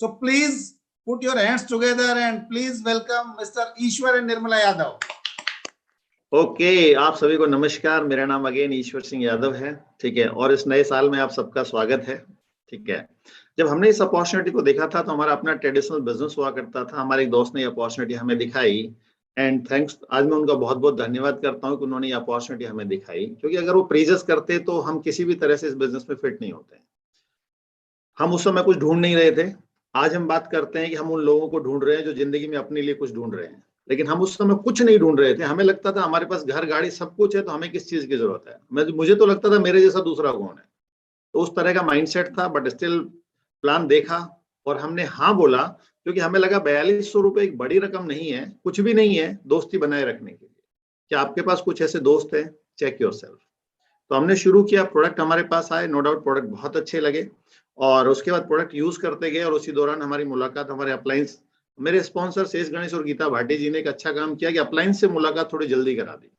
So please put your hands together and please welcome Mr. Ishwar and Nirmala Yadav. Okay आप सभी को नमस्कार। मेरा नाम अगेन ईश्वर सिंह यादव है, ठीक है। और इस नए साल में आप सबका स्वागत है, ठीक है। जब हमने इस अपॉर्चुनिटी को देखा था तो हमारा अपना ट्रेडिशनल बिजनेस हुआ करता था। हमारे एक दोस्त ने ये अपॉर्चुनिटी हमें दिखाई एंड थैंक्स, आज मैं उनका बहुत बहुत धन्यवाद करता हूँ कि उन्होंने ये अपॉर्चुनिटी हमें दिखाई, क्योंकि अगर वो प्रीजस करते तो हम किसी भी तरह से इस बिजनेस में फिट नहीं होते। हम उस समय कुछ ढूंढ नहीं रहे थे। आज हम बात करते हैं कि हम उन लोगों को ढूंढ रहे हैं जो जिंदगी में अपने लिए कुछ ढूंढ रहे हैं, लेकिन हम उस समय कुछ नहीं ढूंढ रहे थे। हमें लगता था हमारे पास घर गाड़ी सब कुछ है तो हमें किस चीज की जरूरत है। मुझे तो लगता था मेरे जैसा दूसरा कौन है। तो उस तरह का माइंडसेट था, बट स्टिल प्लान देखा और हमने हाँ बोला, क्योंकि हमें लगा 4200 रुपए एक बड़ी रकम नहीं है, कुछ भी नहीं है दोस्ती बनाए रखने के लिए। क्या आपके पास कुछ ऐसे दोस्त हैं? Check yourself. तो हमने शुरू किया, प्रोडक्ट हमारे पास आए, नो डाउट प्रोडक्ट बहुत अच्छे लगे और उसके बाद प्रोडक्ट यूज करते गए और उसी दौरान हमारी मुलाकात हमारे अपलायंस, मेरे स्पॉन्सर शेष गणेश और गीता भाटी जी ने एक अच्छा काम किया कि अपलायंस से मुलाकात थोड़ी जल्दी करा दी।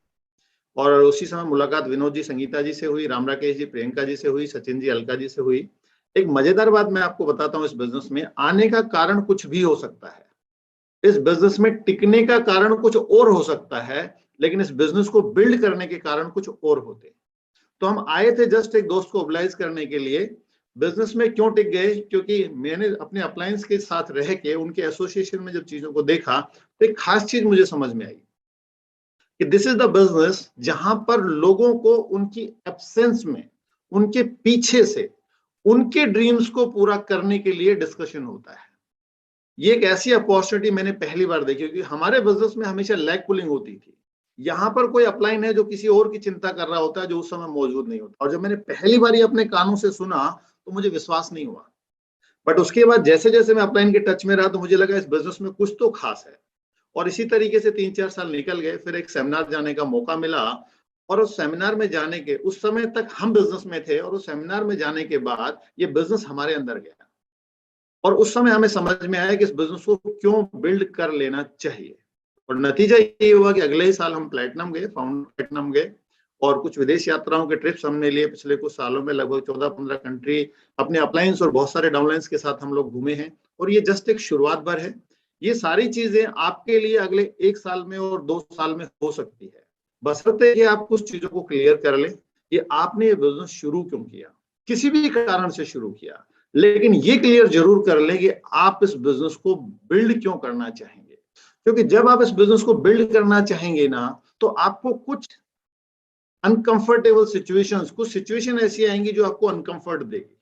और उसी समय मुलाकात विनोद जी संगीता जी से हुई, राम राकेश जी प्रियंका जी से हुई, सचिन जी अलका जी से हुई। एक मजेदार बात मैं आपको बताता हूँ, इस बिजनेस में आने का कारण कुछ भी हो सकता है, इस बिजनेस में टिकने का कारण कुछ और हो सकता है, लेकिन इस बिजनेस को बिल्ड करने के कारण कुछ और होते हैं। तो हम आए थे जस्ट एक दोस्त को ओबलाइज करने के लिए। बिजनेस में क्यों टिक गए? क्योंकि मैंने अपने अपलायंस के साथ रह के उनके एसोसिएशन में जब चीजों को देखा तो एक खास चीज मुझे समझ में आई कि दिस इज द बिजनेस जहां पर लोगों को उनकी एब्सेंस में, उनके पीछे से उनके ड्रीम्स को पूरा करने के लिए डिस्कशन होता है। ये एक ऐसी अपॉर्चुनिटी मैंने पहली बार देखी, क्योंकि हमारे बिजनेस में हमेशा लैग पुलिंग होती थी। यहाँ पर कोई अपलाइन है जो किसी और की चिंता कर रहा होता है जो उस समय मौजूद नहीं होता। और जब मैंने पहली बार ये अपने कानों से सुना तो मुझे विश्वास नहीं हुआ, बट उसके बाद जैसे जैसे मैं अपलाइन के टच में रहा तो मुझे लगा इस बिजनेस में कुछ तो खास है। और इसी तरीके से 3-4 साल निकल गए। फिर एक सेमिनार जाने का मौका मिला और उस सेमिनार में जाने के, उस समय तक हम बिजनेस में थे और उस सेमिनार में जाने के बाद ये बिजनेस हमारे अंदर गया और उस समय हमें समझ में आया कि इस बिजनेस को क्यों बिल्ड कर लेना चाहिए। और नतीजा ये हुआ कि अगले ही साल हम प्लेटिनम गए, फाउंड प्लेटिनम गए और कुछ विदेश यात्राओं के ट्रिप्स हमने लिए। पिछले कुछ सालों में लगभग 14-15 कंट्री अपने अपलायंस और बहुत सारे डाउनलाइंस के साथ हम लोग घूमे हैं। और ये जस्ट एक शुरुआत भर है। ये सारी चीजें आपके लिए अगले 1 साल में और 2 साल में हो सकती है, बशर्ते कि आप कुछ चीजों को क्लियर कर लें कि आपने ये बिजनेस शुरू क्यों किया, किसी भी कारण से शुरू किया। लेकिन ये क्लियर जरूर कर लें कि आप इस बिजनेस को बिल्ड क्यों करना चाहेंगे। क्योंकि जब आप इस बिजनेस को बिल्ड करना चाहेंगे ना, तो आपको कुछ अनकंफर्टेबल सिचुएशंस, कुछ सिचुएशन ऐसी आएंगी जो आपको अनकंफर्ट देगी।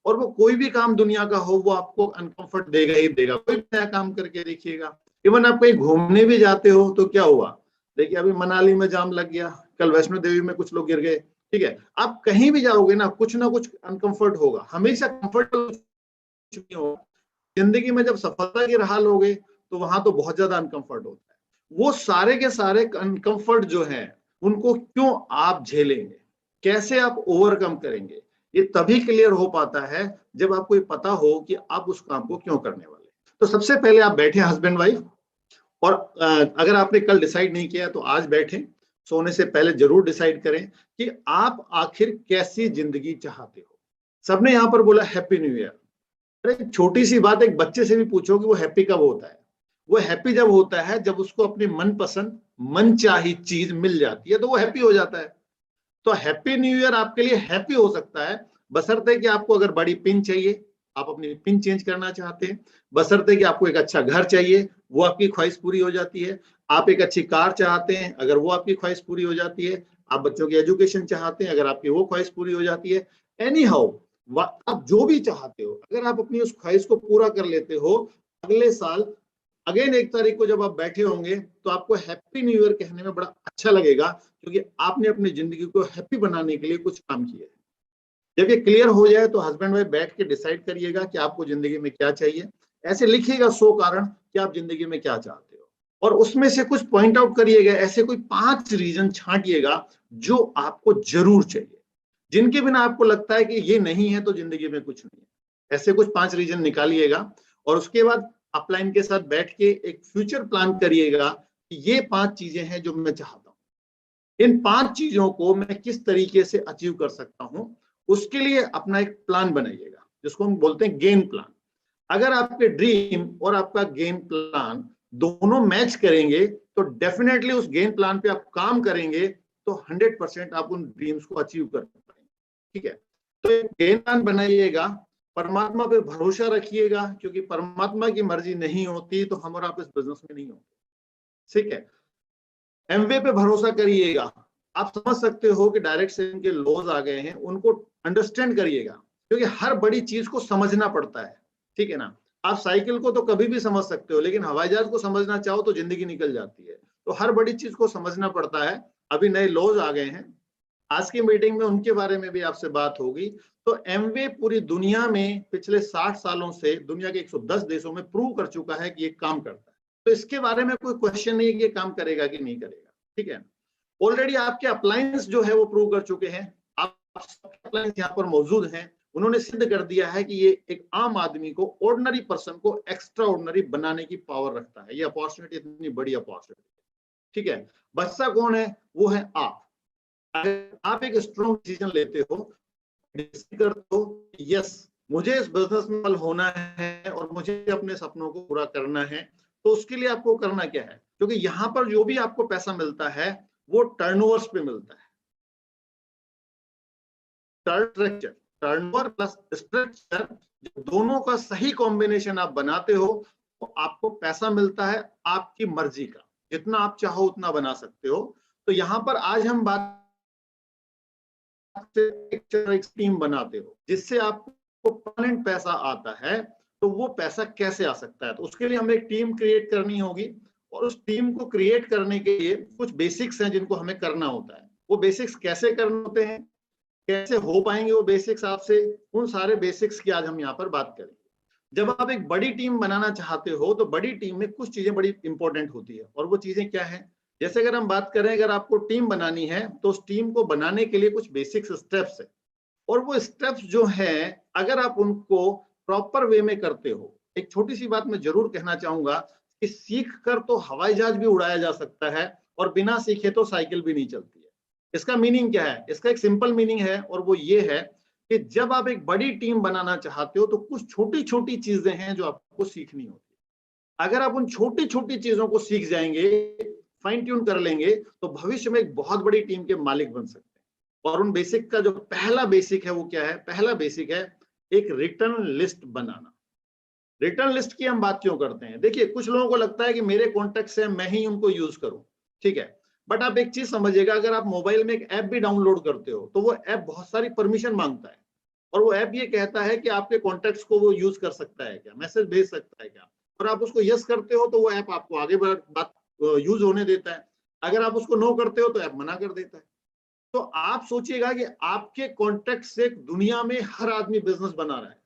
और वो कोई भी काम दुनिया का हो, वो आपको अनकंफर्ट देगा ही देगा। कोई नया काम करके देखिएगा। इवन आप कहीं घूमने भी जाते हो तो क्या हुआ, देखिए अभी मनाली में जाम लग गया, कल वैष्णो देवी में कुछ लोग गिर गए, ठीक है। आप कहीं भी जाओगे ना, कुछ ना कुछ अनकंफर्ट होगा, हमेशा कंफर्टेबल नहीं होगा। जिंदगी में जब सफलता की राह लोगे तो वहां तो बहुत ज्यादा अनकंफर्ट होता है। वो सारे के सारे अनकंफर्ट जो हैं उनको क्यों आप झेलेंगे, कैसे आप ओवरकम करेंगे, ये तभी क्लियर हो पाता है जब आपको ये पता हो कि आप उस काम को क्यों करने वाले। तो सबसे पहले आप बैठे हस्बैंड वाइफ, और अगर आपने कल डिसाइड नहीं किया तो आज बैठे, सोने से पहले जरूर डिसाइड करें कि आप आखिर कैसी जिंदगी चाहते हो। सबने यहां पर बोला हैप्पी न्यू ईयर। अरे छोटी सी बात, एक बच्चे से भी पूछो कि वो हैप्पी कब होता है। वो हैप्पी जब होता है जब उसको अपनी मनपसंद मनचाही चीज मिल जाती है तो वो हैप्पी हो जाता है। तो हैप्पी न्यू ईयर आपके लिए हैप्पी हो सकता है, बशर्ते कि आपको अगर बड़ी पिन चाहिए, आप अपनी पिन चेंज करना चाहते हैं, बशर्ते कि आपको एक अच्छा घर चाहिए, वो आपकी ख्वाहिश पूरी हो जाती है। आप एक अच्छी कार चाहते हैं, अगर वो आपकी ख्वाहिश पूरी हो जाती है। आप बच्चों की एजुकेशन चाहते हैं, अगर आपकी वो ख्वाहिश पूरी हो जाती है। एनी हाउ, आप जो भी चाहते हो, अगर आप अपनी उस ख्वाहिश को पूरा कर लेते हो, अगले साल अगेन 1 तारीख को जब आप बैठे होंगे तो आपको हैप्पी न्यू ईयर कहने में बड़ा अच्छा लगेगा, क्योंकि आपने अपनी जिंदगी को हैप्पी बनाने के लिए कुछ काम किया है। जब ये क्लियर हो जाए तो हस्बैंड वाइफ बैठ के डिसाइड करिएगा कि आपको जिंदगी में क्या चाहिए। ऐसे लिखिएगा 100 कारण कि आप जिंदगी में क्या चाहते हो, और उसमें से कुछ पॉइंट आउट करिएगा। ऐसे कोई 5 रीजन छांटिएगा जो आपको जरूर चाहिए, जिनके बिना आपको लगता है कि ये नहीं है तो जिंदगी में कुछ नहीं है। ऐसे कुछ 5 रीजन निकालिएगा और उसके बाद अपलाइन के साथ बैठ के एक फ्यूचर प्लान करिएगा कि ये 5 चीजें हैं जो मैं चाहता हूं। इन 5 चीजों को मैं किस तरीके से अचीव कर सकता हूं, उसके लिए अपना एक प्लान बनाइएगा, जिसको हम बोलते हैं गेम प्लान। अगर आपके ड्रीम और आपका गेम प्लान दोनों मैच करेंगे तो डेफिनेटली उस गेम प्लान पे आप काम करेंगे तो 100% आप उन ड्रीम्स को अचीव कर पाएंगे। ठीक है, तो एक गेम प्लान बनाइएगा, परमात्मा पे भरोसा रखिएगा, क्योंकि परमात्मा की मर्जी नहीं होती तो हम और आप इस बिजनेस में नहीं होते। ठीक है, एमवे पे भरोसा करिएगा। आप समझ सकते हो कि डायरेक्ट सेलिंग के लॉज आ गए हैं, उनको अंडरस्टैंड करिएगा, क्योंकि हर बड़ी चीज को समझना पड़ता है। ठीक है ना, आप साइकिल को तो कभी भी समझ सकते हो, लेकिन हवाई जहाज को समझना चाहो तो जिंदगी निकल जाती है। तो हर बड़ी चीज को समझना पड़ता है। अभी नए लॉज आ गए हैं, आज की मीटिंग में उनके बारे में भी आपसे बात होगी। तो एमवे पूरी दुनिया में पिछले 60 सालों से दुनिया के 110 देशों में प्रूव कर चुका है कि ये काम करता है। तो इसके बारे में कोई क्वेश्चन नहीं है कि ये काम करेगा कि नहीं करेगा। ठीक है, ऑलरेडी आपके अप्लायंस जो है वो प्रूव कर चुके हैं, आप सबके अप्लायंस यहाँ पर मौजूद हैं। उन्होंने सिद्ध कर दिया है कि ये एक आम आदमी को, ऑर्डिनरी पर्सन को एक्स्ट्रा ऑर्डिनरी बनाने की पावर रखता है। ये अपॉर्चुनिटी इतनी बड़ी अपॉर्चुनिटी। ठीक है, बच्चा कौन है? वो है आप। अगर आप एक स्ट्रॉन्ग डिसीजन लेते हो, डिसाइड करते हो यस मुझे इस बिजनेस में होना है और मुझे अपने सपनों को पूरा करना है, तो उसके लिए आपको करना क्या है? क्योंकि यहाँ पर जो भी आपको पैसा मिलता है वो टर्नओवर्स पे मिलता है। टर्नओवर प्लस स्ट्रक्चर, दोनों का सही कॉम्बिनेशन आप बनाते हो तो आपको पैसा मिलता है आपकी मर्जी का, जितना आप चाहो उतना बना सकते हो। तो यहाँ पर आज हम बात एक टीम बनाते हो जिससे आपको परमानेंट पैसा आता है, तो वो पैसा कैसे आ सकता है? तो उसके लिए हमें एक टीम क्रिएट करनी होगी, और उस टीम को क्रिएट करने के लिए कुछ बेसिक्स हैं जिनको हमें करना होता है। वो बेसिक्स कैसे करने होते हैं, कैसे हो पाएंगे वो बेसिक्स आपसे, उन सारे बेसिक्स की आज हम यहाँ पर बात करेंगे। जब आप एक बड़ी टीम बनाना चाहते हो तो बड़ी टीम में कुछ चीजें बड़ी इंपॉर्टेंट होती है, और वो चीजें क्या है? जैसे अगर हम बात करें, अगर आपको टीम बनानी है तो उस टीम को बनाने के लिए कुछ बेसिक्स स्टेप्स है, और वो स्टेप्स जो है अगर आप उनको प्रॉपर वे में करते हो। एक छोटी सी बात मैं जरूर कहना चाहूंगा कि सीख कर तो हवाई जहाज भी उड़ाया जा सकता है, और बिना सीखे तो साइकिल भी नहीं चलती है। इसका मीनिंग क्या है? इसका एक सिंपल मीनिंग है, और वो ये है कि जब आप एक बड़ी टीम बनाना चाहते हो तो कुछ छोटी छोटी चीजें हैं जो आपको सीखनी होती है। अगर आप उन छोटी छोटी चीजों को सीख जाएंगे, फाइन ट्यून कर लेंगे, तो भविष्य में एक बहुत बड़ी टीम के मालिक बन सकते हैं। और उन बेसिक का जो पहला बेसिक है वो क्या है? पहला बेसिक है एक रिटर्न लिस्ट बनाना। रिटर्न लिस्ट की हम बात क्यों करते हैं? देखिए, कुछ लोगों को लगता है कि मेरे कॉन्टेक्ट से मैं ही उनको यूज करूं, ठीक है, बट आप एक चीज समझिएगा, अगर आप मोबाइल में एक ऐप भी डाउनलोड करते हो तो वो ऐप बहुत सारी परमिशन मांगता है, और वो ऐप ये कहता है कि आपके कॉन्टेक्ट्स को वो यूज कर सकता है क्या, मैसेज भेज सकता है क्या, और आप उसको यस करते हो तो वो ऐप आपको आगे बात यूज होने देता है। अगर आप उसको नो करते हो तो ऐप मना कर देता है। तो आप सोचिएगा कि आपके कॉन्टेक्ट से दुनिया में हर आदमी बिजनेस बना रहा है।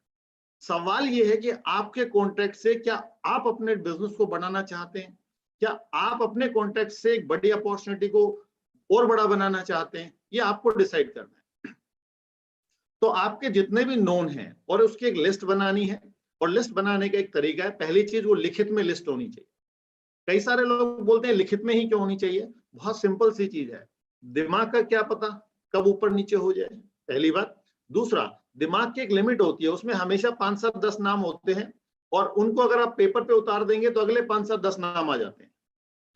सवाल ये है कि आपके कॉन्टेक्ट से क्या आप अपने बिजनेस को बनाना चाहते हैं? क्या आप अपने कॉन्टेक्ट से एक बड़ी अपॉर्चुनिटी को और बड़ा बनाना चाहते हैं? ये आपको डिसाइड करना है। तो आपके जितने भी नोन हैं, और उसकी एक लिस्ट बनानी है, और लिस्ट बनाने का एक तरीका है, पहली चीज वो लिखित में लिस्ट होनी चाहिए। कई सारे लोग बोलते हैं लिखित में ही क्यों होनी चाहिए? बहुत सिंपल सी चीज है, दिमाग का क्या पता कब ऊपर नीचे हो जाए, पहली बात। दूसरा, दिमाग की एक लिमिट होती है, उसमें हमेशा 5, 7, 10 नाम होते हैं, और उनको अगर आप पेपर पे उतार देंगे तो अगले 5, 7, 10 नाम आ जाते हैं।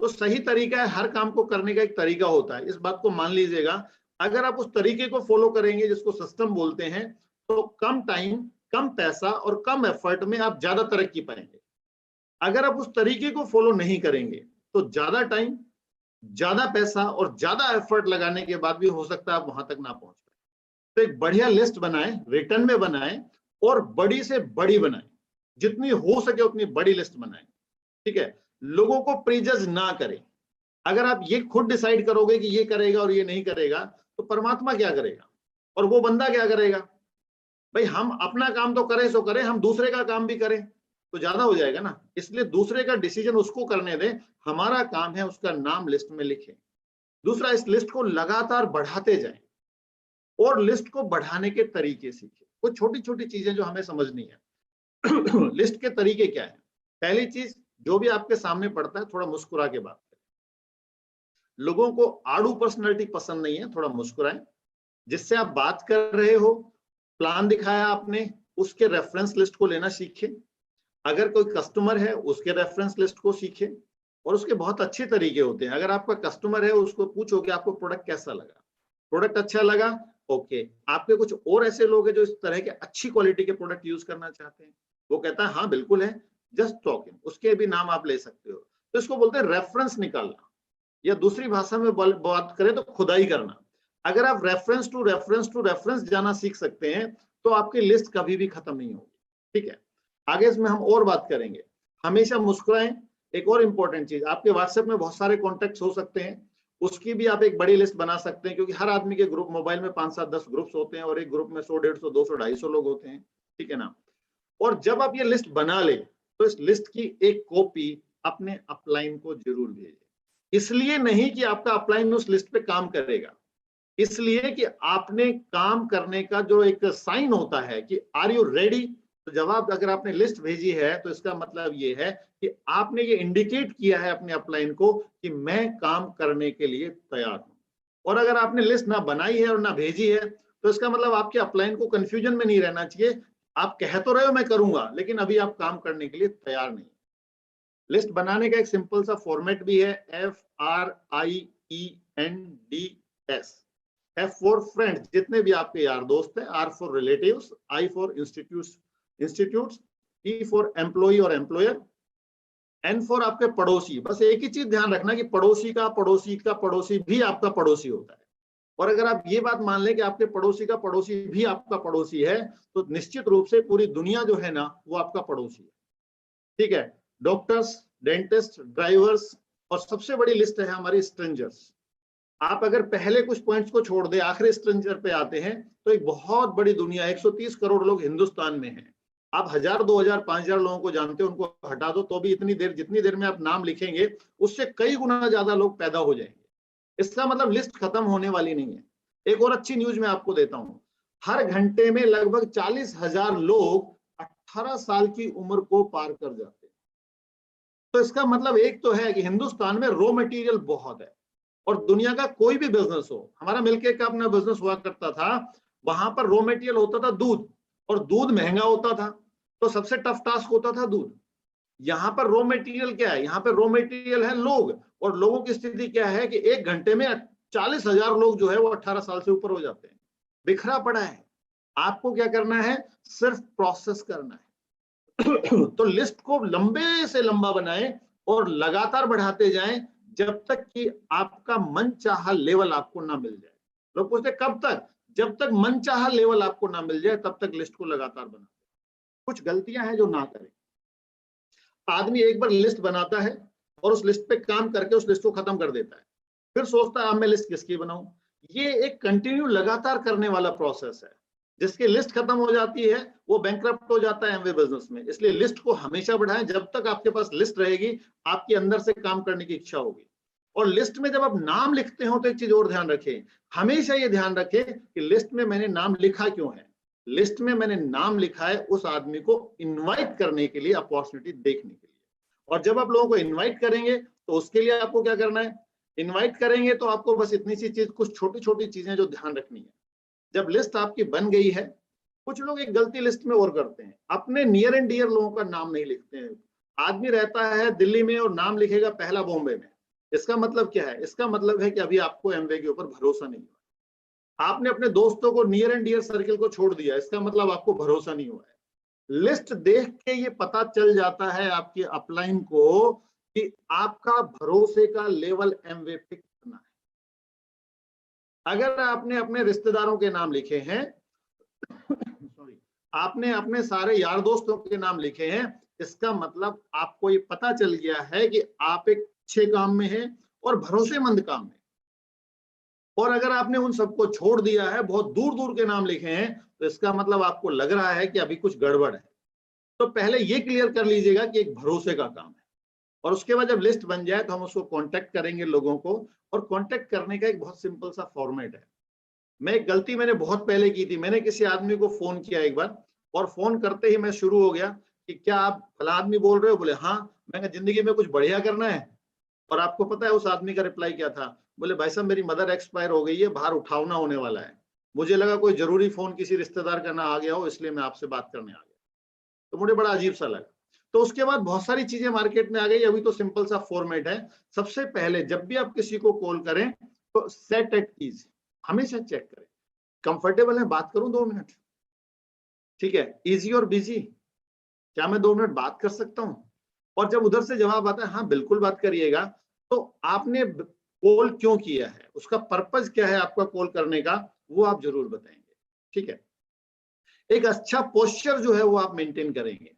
तो सही तरीका है, हर काम को करने का एक तरीका होता है, इस बात को मान लीजिएगा। अगर आप उस तरीके को फॉलो करेंगे जिसको सिस्टम बोलते हैं, तो कम टाइम, कम पैसा और कम एफर्ट में आप ज्यादा तरक्की पाएंगे। अगर आप उस तरीके को फॉलो नहीं करेंगे तो ज्यादा टाइम, ज्यादा पैसा और ज्यादा एफर्ट लगाने के बाद भी हो सकता है आप वहां तक ना पहुंच पाए। तो एक बढ़िया लिस्ट बनाएं, रिटर्न में बनाएं, और बड़ी से बड़ी बनाएं, जितनी हो सके उतनी बड़ी लिस्ट बनाएं। ठीक है, लोगों को प्रीजज ना करें। अगर आप ये खुद डिसाइड करोगे कि ये करेगा और ये नहीं करेगा, तो परमात्मा क्या करेगा और वो बंदा क्या करेगा? भाई, हम अपना काम तो करें सो करें, हम दूसरे का काम भी करें तो ज्यादा हो जाएगा ना। इसलिए दूसरे का डिसीजन उसको करने दें, हमारा काम है उसका नाम लिस्ट में लिखें। दूसरा, इस लिस्ट को लगातार बढ़ाते जाएं, और लिस्ट को बढ़ाने के तरीके सीखें। कुछ छोटी छोटी चीजें जो हमें समझनी है। लिस्ट के तरीके क्या है? पहली चीज, जो भी आपके सामने पड़ता है थोड़ा मुस्कुरा के बात करें। लोगों को आड़ू पर्सनैलिटी पसंद नहीं है, थोड़ा मुस्कुराएं। जिससे आप बात कर रहे हो, प्लान दिखाया आपने, उसके रेफरेंस लिस्ट को लेना सीखें। अगर कोई कस्टमर है उसके रेफरेंस लिस्ट को सीखे, और उसके बहुत अच्छे तरीके होते हैं। अगर आपका कस्टमर है उसको पूछो कि आपको प्रोडक्ट कैसा लगा, प्रोडक्ट अच्छा लगा, ओके, आपके कुछ और ऐसे लोग हैं जो इस तरह के अच्छी क्वालिटी के प्रोडक्ट यूज करना चाहते हैं, वो कहता है हाँ बिल्कुल है, जस्ट टॉकिंग, उसके भी नाम आप ले सकते हो। तो इसको बोलते हैं रेफरेंस निकालना, या दूसरी भाषा में बात करें तो खुदाई करना। अगर आप reference to reference to reference जाना सीख सकते हैं तो आपकी लिस्ट कभी भी खत्म नहीं होगी। ठीक है, आगे इसमें हम और बात करेंगे। हमेशा मुस्कुराएं। एक और इंपॉर्टेंट चीज, आपके व्हाट्सएप में बहुत सारे कॉन्टेक्ट्स हो सकते हैं, उसकी भी आप एक बड़ी लिस्ट बना सकते हैं, क्योंकि हर आदमी के ग्रुप मोबाइल में 5, 7, 10 ग्रुप्स होते हैं, और एक ग्रुप में 100, 150, 200, 250 लोग होते हैं। ठीक है ना। और जब आप ये लिस्ट बना ले तो इस लिस्ट की एक कॉपी अपने अपलाइन को जरूर भेजें। इसलिए नहीं कि आपका अपलाइन उस लिस्ट पे काम करेगा, इसलिए कि आपने काम करने का जो एक साइन होता है कि आर यू रेडी। तो जवाब अगर आपने लिस्ट भेजी है तो इसका मतलब ये है कि आपने ये इंडिकेट किया है अपने अपलाइन को कि मैं काम करने के लिए तैयार हूं। और अगर आपने लिस्ट ना बनाई है और ना भेजी है तो इसका मतलब आपके अपलाइन को कंफ्यूजन में नहीं रहना चाहिए। आप कह तो रहे हो मैं करूंगा, लेकिन अभी आप काम करने के लिए तैयार नहीं। लिस्ट बनाने का एक सिंपल सा फॉर्मेट भी है, FRIENDS। F फॉर फ्रेंड्स, जितने भी आपके यार दोस्त हैं, R for relatives, I for institutes, E for employ और एम्प्लॉयर, N फॉर आपके पड़ोसी। बस एक ही चीज ध्यान रखना कि पड़ोसी का पड़ोसी का पड़ोसी भी आपका पड़ोसी होता है। और अगर आप ये बात मान लें कि आपके पड़ोसी का पड़ोसी भी आपका पड़ोसी है तो निश्चित रूप से पूरी दुनिया जो है ना वो आपका पड़ोसी है। ठीक है, डॉक्टर्स, डेंटिस्ट, ड्राइवर्स, और सबसे बड़ी लिस्ट है हमारी स्ट्रेंजर्स। आप अगर पहले कुछ पॉइंट्स को छोड़ दे, आखिरी स्ट्रेंजर पे आते हैं, तो एक बहुत बड़ी दुनिया, 130 करोड़ लोग हिंदुस्तान में हैं। आप 1000, 2000, 5000 लोगों को जानते हो, उनको हटा दो तो भी इतनी देर, जितनी देर में आप नाम लिखेंगे उससे कई गुना ज्यादा लोग पैदा हो जाएंगे। इसका मतलब लिस्ट खत्म होने वाली नहीं है। एक और अच्छी न्यूज मैं आपको देता हूं, हर घंटे में लगभग 40,000 लोग 18 साल की उम्र को पार कर जाते हैं। तो इसका मतलब एक तो है कि हिंदुस्तान में रॉ मटेरियल बहुत है, और दुनिया का कोई भी बिजनेस हो, हमारा मिलके का अपना बिजनेस हुआ करता था, वहां पर रॉ मटेरियल होता था दूध, और दूध महंगा होता था, तो सबसे टफ टास्क होता था दूध। यहाँ पर रॉ मटेरियल क्या है, यहाँ पर रॉ मटेरियल है लोग, और लोगों की स्थिति क्या है कि एक घंटे में 40,000 लोग जो है वो 18 साल से ऊपर हो जाते हैं, बिखरा पड़ा है। आपको क्या करना है, सिर्फ प्रोसेस करना है। तो लिस्ट को लंबे से लंबा बनाएं और लगातार बढ़ाते जाएं जब तक कि आपका मनचाहा लेवल आपको ना मिल जाए। लोग पूछते कब तक, जब तक मनचाहा लेवल आपको ना मिल जाए तब तक लिस्ट को लगातार बनाते। कुछ गलतियां हैं जो ना करें। आदमी एक बार लिस्ट बनाता है और उस लिस्ट पे काम करके उस लिस्ट को खत्म कर देता है, फिर सोचता है अब मैं लिस्ट किसकी बनाऊं। ये एक कंटिन्यू लगातार करने वाला प्रोसेस है। जिसकी लिस्ट खत्म हो जाती है वो बैंकरप्ट हो जाता है एमवे बिजनेस में। इसलिए लिस्ट को हमेशा बढ़ाएं, जब तक आपके पास लिस्ट रहेगी आपके अंदर से काम करने की इच्छा होगी। और लिस्ट में जब आप नाम लिखते हो तो एक चीज और ध्यान रखें, हमेशा ये ध्यान रखें कि लिस्ट में मैंने नाम लिखा क्यों है। लिस्ट में मैंने नाम लिखा है उस आदमी को इनवाइट करने के लिए, अपॉर्चुनिटी देखने के लिए। और जब आप लोगों को इनवाइट करेंगे तो उसके लिए आपको क्या करना है, इनवाइट करेंगे तो आपको बस इतनी सी चीज, कुछ छोटी छोटी चीजें जो ध्यान रखनी है। जब लिस्ट आपकी बन गई है, कुछ लोग एक गलती लिस्ट में और करते हैं, अपने नियर एंड डियर लोगों का नाम नहीं लिखते हैं। आदमी रहता है दिल्ली में और नाम लिखेगा पहला बॉम्बे में। इसका मतलब क्या है, इसका मतलब है कि अभी आपको एमवे के ऊपर भरोसा नहीं हुआ। आपने अपने दोस्तों को, नियर एंड डियर सर्किल को छोड़ दिया, इसका मतलब आपको भरोसा नहीं हुआ है। लिस्ट देख के ये पता चल जाता है आपके अपलाइन को कि आपका भरोसे का लेवल एमवे पे कितना है। अगर आपने अपने रिश्तेदारों के नाम लिखे हैं, सॉरी, आपने अपने सारे यार दोस्तों के नाम लिखे हैं, इसका मतलब आपको ये पता चल गया है कि आप एक अच्छे काम में हैं और भरोसेमंद काम में। और अगर आपने उन सबको छोड़ दिया है, बहुत दूर दूर के नाम लिखे हैं, तो इसका मतलब आपको लग रहा है कि अभी कुछ गड़बड़ है। तो पहले ये क्लियर कर लीजिएगा कि एक भरोसे का काम है, और उसके बाद जब लिस्ट बन जाए तो हम उसको कांटेक्ट करेंगे लोगों को। और कांटेक्ट करने का एक बहुत सिंपल सा फॉर्मेट है। मैं एक गलती मैंने बहुत पहले की थी, मैंने किसी आदमी को फोन किया एक बार, और फोन करते ही मैं शुरू हो गया कि क्या आप फला आदमी बोल रहे हो, बोले हाँ। मैंने जिंदगी में कुछ बढ़िया करना है। और आपको पता है उस आदमी का रिप्लाई क्या था, बोले भाई साहब मेरी मदर एक्सपायर हो गई है, बाहर उठावना होने वाला है, मुझे लगा कोई जरूरी फोन किसी रिश्तेदार का ना आ गया हो, इसलिए मैं आपसे बात करने आ गया। तो मुझे बड़ा अजीब सा लगा। तो उसके बाद बहुत सारी चीजें मार्केट में आ गई। अभी तो सिंपल सा फॉर्मेट है। सबसे पहले जब भी आप किसी को कॉल करें तो सेट एट ईज, हमेशा चेक करें कंफर्टेबल है, बात करूं 2 मिनट, ठीक है, इजी और बिजी, क्या मैं 2 मिनट बात कर सकता हूं? और जब उधर से जवाब आता है हाँ बिल्कुल बात करिएगा, तो आपने कॉल क्यों किया है, उसका पर्पज क्या है आपका कॉल करने का, वो आप जरूर बताएंगे। ठीक है, एक अच्छा पोस्चर जो है वो आप मेंटेन करेंगे।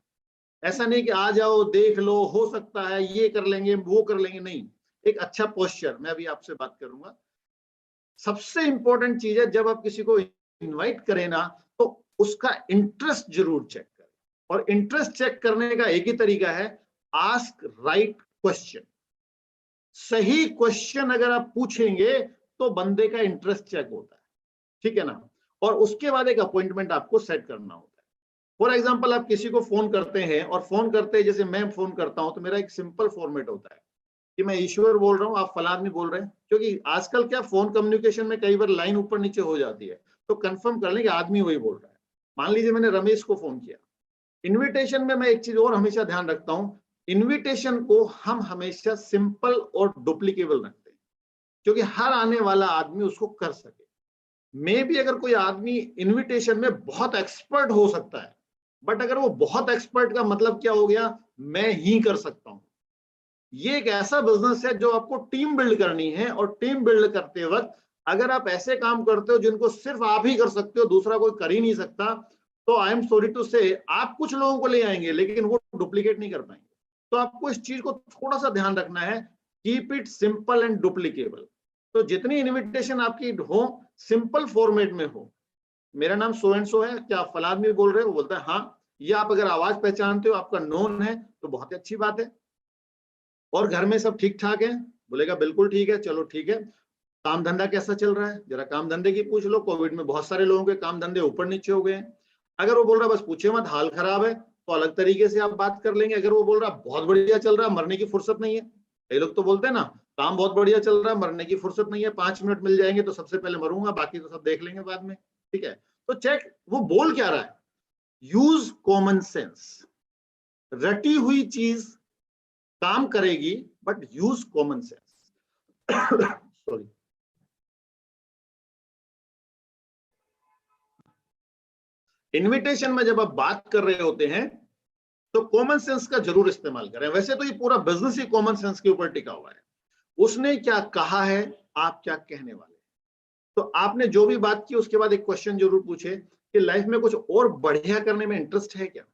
ऐसा नहीं कि आ जाओ देख लो, हो सकता है ये कर लेंगे वो कर लेंगे, नहीं, एक अच्छा पोस्चर। मैं अभी आपसे बात करूंगा। सबसे इंपॉर्टेंट चीज है, जब आप किसी को इनवाइट करें ना, तो उसका इंटरेस्ट जरूर चेक करें। और इंटरेस्ट चेक करने का एक ही तरीका है, आस्क राइट क्वेश्चन। सही क्वेश्चन अगर आप पूछेंगे तो बंदे का इंटरेस्ट चेक होता है, ठीक है ना। और उसके बाद एक अपॉइंटमेंट आपको सेट करना होता है। फॉर एग्जाम्पल आप किसी को फोन करते हैं, और फोन करते हैं, जैसे मैं फोन करता हूं तो मेरा एक सिंपल फॉर्मेट होता है कि मैं ईश्वर बोल रहा हूँ, आप फलां आदमी बोल रहे हैं। क्योंकि आजकल क्या फोन कम्युनिकेशन में कई बार लाइन ऊपर नीचे हो जाती है, तो कंफर्म कर लें कि आदमी वही बोल रहा है। मान लीजिए मैंने रमेश को फोन किया। इनविटेशन में मैं एक चीज और हमेशा ध्यान रखता हूं, इनविटेशन को हम हमेशा सिंपल और डुप्लीकेबल रखते हैं, क्योंकि हर आने वाला आदमी उसको कर सके। मे भी अगर कोई आदमी इनविटेशन में बहुत एक्सपर्ट हो सकता है, बट अगर वो बहुत एक्सपर्ट का मतलब क्या हो गया, मैं ही कर सकता हूं। ये एक ऐसा बिजनेस है जो आपको टीम बिल्ड करनी है, और टीम बिल्ड करते वक्त अगर आप ऐसे काम करते हो जिनको सिर्फ आप ही कर सकते हो, दूसरा कोई कर ही नहीं सकता, तो आई एम सॉरी टू से आप कुछ लोगों को ले आएंगे लेकिन वो डुप्लीकेट नहीं कर पाएंगे। तो आपको इस चीज को थोड़ा सा ध्यान रखना है, keep it simple and duplicable. तो जितनी इनविटेशन आपकी हो, सिंपल फॉर्मेट में हो। मेरा नाम सो एंड सो है, क्या आप फलां आदमी बोल रहे हो? वो बोलता है हाँ। या आप अगर आवाज पहचानते हो, आपका नोन है, तो बहुत ही अच्छी बात है। और घर में सब ठीक ठाक है? बोलेगा बिल्कुल ठीक है। चलो ठीक है, काम धंधा कैसा चल रहा है, जरा काम धंधे की पूछ लो। कोविड में बहुत सारे लोगों के काम धंधे ऊपर नीचे हो गए हैं। अगर वो बोल रहा बस पूछे मत, हाल खराब है, तो अलग तरीके से आप बात कर लेंगे। अगर वो बोल रहा बहुत बढ़िया चल रहा है, मरने की फुर्सत नहीं है, कई लोग तो बोलते हैं ना, काम बहुत बढ़िया चल रहा है, मरने की फुर्सत नहीं है, 5 मिनट मिल जाएंगे तो सबसे पहले मरूंगा, बाकी तो सब देख लेंगे बाद में। ठीक है, तो चेक वो बोल क्या रहा है। Use common sense. रटी हुई चीज काम करेगी, but use common sense. Sorry. Invitation में जब आप बात कर रहे होते हैं तो कॉमन सेंस का जरूर इस्तेमाल करें। वैसे तो ये पूरा बिजनेस ही कॉमन सेंस के ऊपर टिका हुआ है। उसने क्या कहा है, आप क्या कहने वाले। तो आपने जो भी बात की उसके बाद एक क्वेश्चन जरूर पूछे कि लाइफ में कुछ और बढ़िया करने में इंटरेस्ट है क्या,